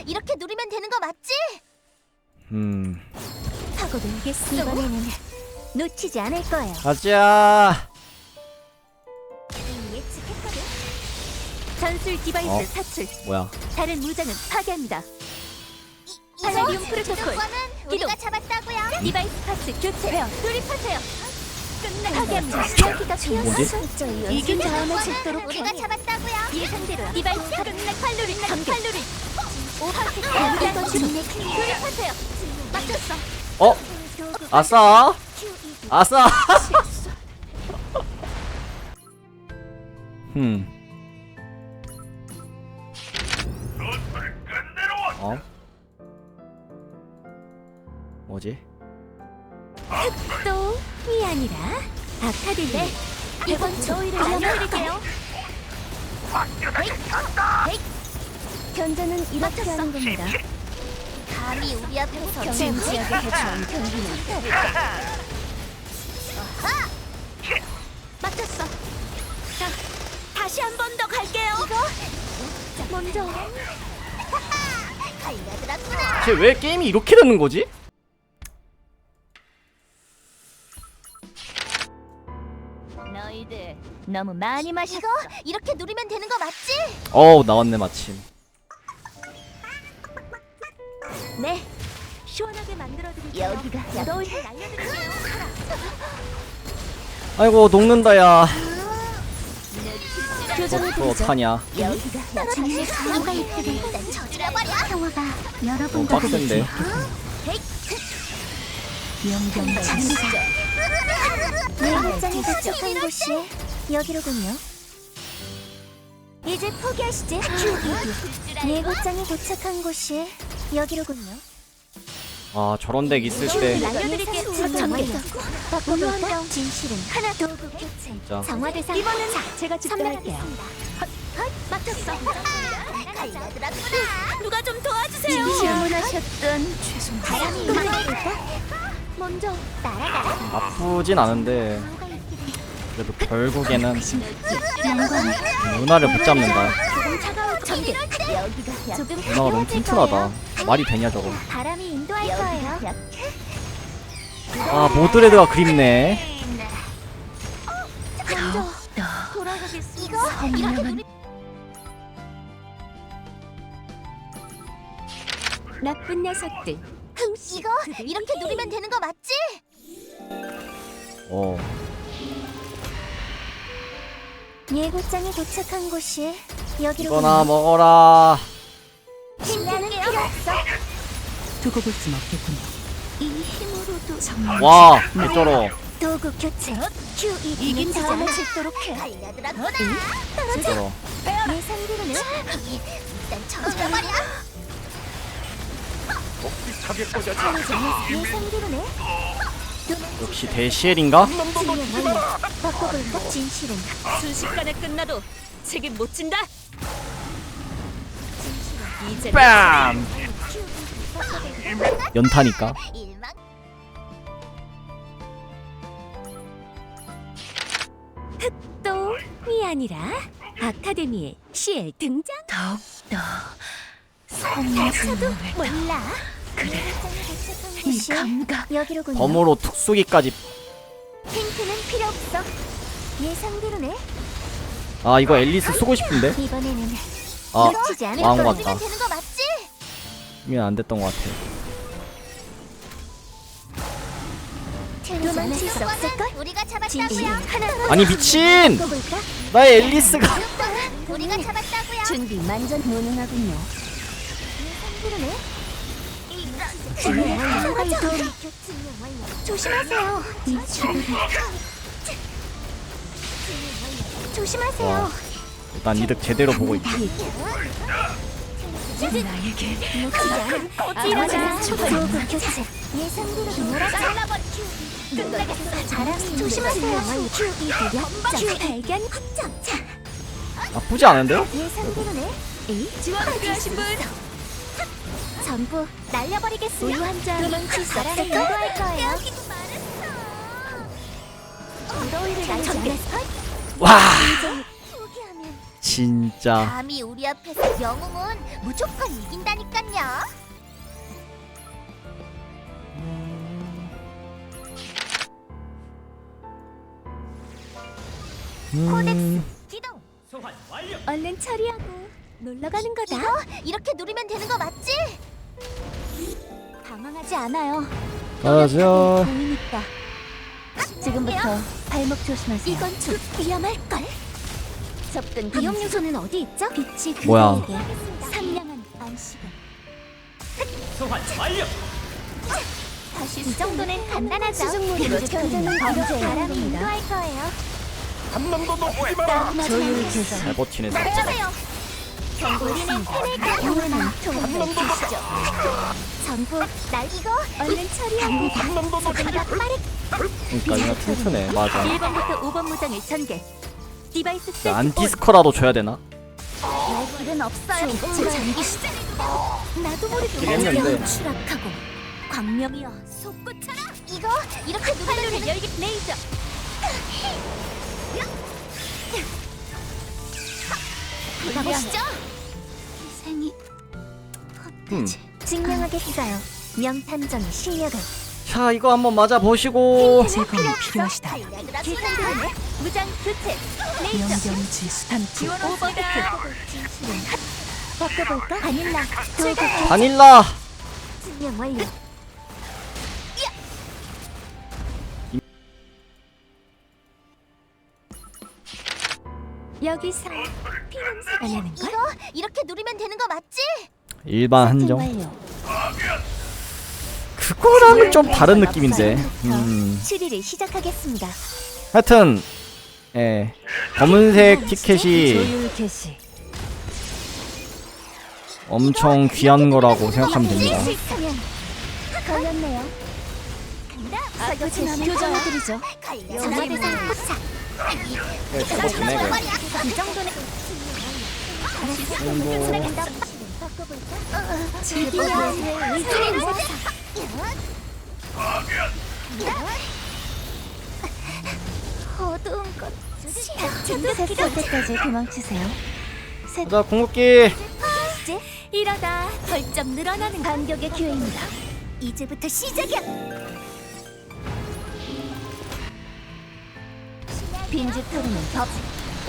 이렇게 누르면 되는 거 맞지? 파고들겠어. 이번에는 놓치지 않을 거예요. 가자. 예측했거든. 전술 디바이스 사출. 뭐야? 다른 무장은 파괴합니다. 이거 팔라디움 프로토콜. 주도권은 기동. 우리가 잡았다고요. 디바이스 파츠 교체. 돌입하세요. 파괴합니다. 여기가 뭐지? 이긴 다음에 죽도록 우리가 잡았다고요. 예상대로 디바이스 끝내 칼로리 감결. 오하트 이거 주문에 돌입하세요. 맞췄어. 어? 아싸. 아싸. 어? 뭐지? 또이 아니라 아카데미 이번 저희를 알려드릴게요. 견제는 이렇게 하는 겁니다. 감히 우리 앞에서 진지하게 해준 경기는 맞췄어. 자, 다시 한 번 더 갈게요. 먼저 갈려들었구나. 쟤 왜 게임이 이렇게 되는 거지? 너희들 너무 많이 마셨어. 이거 이렇게 누르면 되는 거 맞지? 어우, 나왔네 마침. 네, 시원하게 만들어드릴게요. 여기가 너희들 날려드릴게요. 아이고, 녹는다 야. 교정을 또 어떡하냐? 여기가 야채의 상호가 있다니 일단 저질러버려. 평화가 너무 여러분과 빡센데. 명경 장사. 예고장이 도착한 곳이 여기로군요. 이제 포기하시지. 예고장이 도착한 곳이 여기로군요. 아, 저런 덱 있을 때 날려드릴게요. 바꿔볼까? 진실은 하나 도구 교체. 진짜 정화 대상. 이번엔 제가 집결할게요. 맞췄어. 갈려들었구나. 누가 좀 도와주세요. 주문하셨던 바람이 임하니까 먼저 날아가라. 나쁘진 않은데 그래도 결국에는 영광. 누나를 못 잡는다. 조금 차가울 전개. 여기가 조금 누나가 너무 가벼워질 튼튼하다. 거예요. 말이 되냐 저거. 바람이 인도할 거예요. 아, 모드레드가 그립네. 먼저 돌아가겠습니다. 이거 이렇게 누르. 나쁜 녀석들. 이거 이렇게 누르면 되는 거 맞지? 어. 예고장이 도착한 곳이 여기로. 이거나 먹어라. 힘내는 필요 없어. 두고 볼 순 없겠군요. 이 힘으로도 정말. 와, 개쩔어. 도구 교체. 이긴 다음에 죽도록 해. 갈려들었구나. 개쩔어. 예상대로는 일단 저질러버려. 예상대로네. 역시 대시엘인가? 바꿔볼까? 진실은 순식간에 끝나도 책임 못 진다. 이제 뺨! 연타니까. 일망. 또이 아니라 아카데미의 CL 등장. 더욱더 성스러운 몰라. 그래. 이 감각 여기로군요. 덤으로 툭쏘기까지. 힌트는 필요 없어. 예상대로네. 아, 이거 앨리스 쓰고 싶은데? 이번에는 아, 놓치지 않을 망한 거야. 것 같다. 누르면 되는 거 맞지? 이면 안 됐던 것 같아. 도망칠 수 없을걸? 우리가 진실은 잡았다고요. 하나. 아니, 미친! 바꿔볼까? 나의 앨리스가. 우리가 잡았다고요. 준비 만전 무능하군요. 예상대로네. 조심하세요. 이 주를 조심하세요. 와, 일단 이득 제대로 보고 있다. 나에게 놓치지 않을 거지라자. 도구 교체. 예상대로 몰아서 끝나겠어. 바람이 조심하세요. 역장 발견. 자, 나쁘지 않은데요? 예상대로네. 지원 필요하신 분 전부 날려버리겠습니다. 우유 한잔 도망칠 수 없을 인도할 거예요. 무더위를 날리지 않았어? 와! 포기하면 진짜. 감히 우리 앞에서 영웅은 무조건 이긴다니깐요. 기동. 얼른 처리하고 놀러 가는 거다. 이거 이렇게 누르면 되는 거 맞지? 당황하지 않아요. 가자. 보이니까. 지금부터 발목 조심하세요. 이건 좀 위험할 걸. 접근 위험 요소는 어디 있죠? 빛이 뭐야? 그대에게 상냥한 안식을. 다시 이 정도는 간단하죠. 수중물로 견제는 바람이 바람입니다. 인도할 거예요. 조율 개선. 잘 버티네. 맞추세요. 우리는 해낼까요? 오해는 통합을 주시죠. 전부 날 이거 얼른 처리합니다. 소리가 빠르게 그러니까 이거 튼튼해. 맞아. 1번부터 5번 무장을 전개. 디바이스 세트 안티스커라도 줘야 되나? 올 길은 없어요. 제 전기 시작. 나도 모르게 되겠는데. 추락하고 광명이여 솟구쳐라. 이거 이렇게 누르면 열기 레이저. 가보시죠. 생이 증명하겠어요. 명탐정의 실력을. 자, 이거 한번 맞아 보시고. 제공이 필요하시다. 계산되네. 무장 교체. 레이저. 명경지 수탄투. 지원 5번 바꿔볼까? 바닐라. 출격. 바닐라. 증명 완료. 여기서 피냄새가 나는 걸? 이거 이렇게 누르면 되는 거 맞지? 일반 한정. 완료. 그거랑은 좀 다른 느낌인데. 추리를 시작하겠습니다. 하여튼 예. 검은색 티켓이 조율 개시. 엄청 귀한 거라고 생각하면 됩니다. 실수면 걸렸네요. 간다. 아프지만 교정해드리죠. 전화 대상 포착. 네, 저거 주네, 그래. 이 정도는 간다. 바꿔볼까? 즐기면 의지를 모아서. 어두운 것. 셋 때까지 도망치세요. 자, 궁극기. 이러다 벌점 늘어나는 반격의 기회입니다. 이제부터 시작이야. 빈집 토르는 법.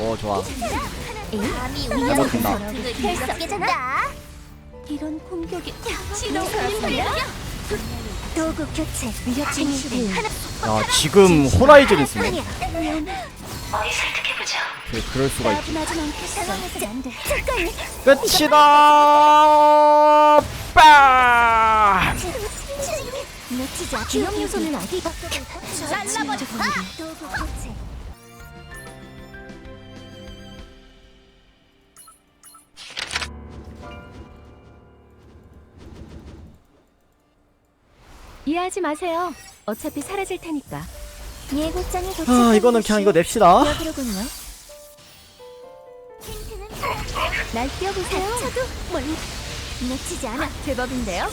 오, 좋아. 감히 잘 우리의 버틴다. 결석게 잔다. 이런 공격이 시도 도구 교체. 위력 진실을 하나. 야, 지금 호라이즌 쓰네. 그럴 수가 있지. 나좀 않겠어. 당황해서는 안 돼. 잠깐. 끝이다. 빠! 놓치지 않. 기억 요소는 어디? 잘라버려. 도구 교체. 이해하지 마세요. 어차피 사라질 테니까. 예고장이 도착. 아, 이거는 그냥 이거 냅시다. 여기로군요. 날 뛰어보세요. 저도 멀리 놓치지 않아. 제법인데요.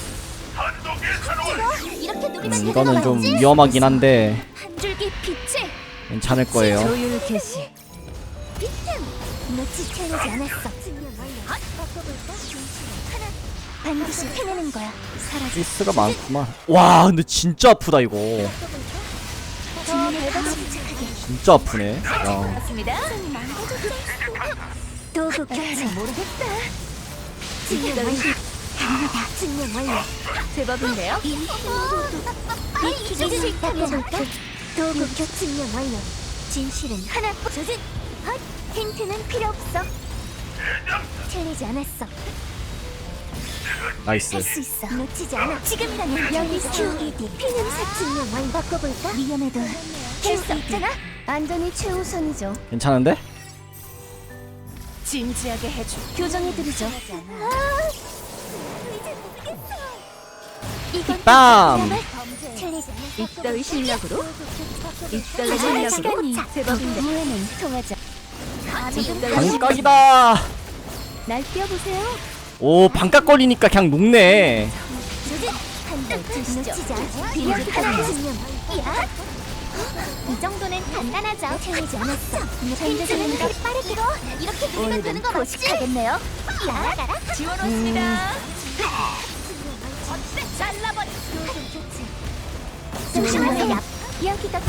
이렇게 누리면 이거는 좀 맞지? 위험하긴 한데 한 줄기 빛을 괜찮을 거예요. 조율 개시. 놓치 채우지 않았어. 바꿔볼까? 하나 반드시 해내는 거야. 사라져. 피스가 많구만. 와, 근데 진짜 아프다 이거. 진짜 아프네. 야. 맞습니다. 도구 교체 모르겠다. 증명 완료. 당연하다. 증명 완료. 제법인데요. 이 기계를 바꿔볼까? 도구 교체 증명 완료. 진실은 하나 조진. 헛. 힌트는 필요 없어. 틀리지 않았어. 나이스. 할 수 있어. 놓치지 않아. 지금이라면 여기 QED 피냄새 증명 완료. 바꿔볼까? 위험해도 할 수 없잖아. 안전이 최우선이죠. 괜찮은데? 진지하게 해줘. 교정해드리죠. 이건 빰! 틀리지 않아. 이따위 실력으로? 이따위 아, 실력으로? 시간이 제법인데. 무에는 통하자. 반각이다. 날 뛰어보세요. 오, 반각 걸리니까 그냥 녹네. 한발 놓치지 않아. 빈집 하나 증명. 야. 이 정도는 간단하죠. 틀리지 않았어. 펜즈는 더 빠르게 이렇게 들면 되는 거 맞지? 하겠네요. 날아가라. 지원 왔습니다. 어때? 잘라버려. 조심하세요. 여기가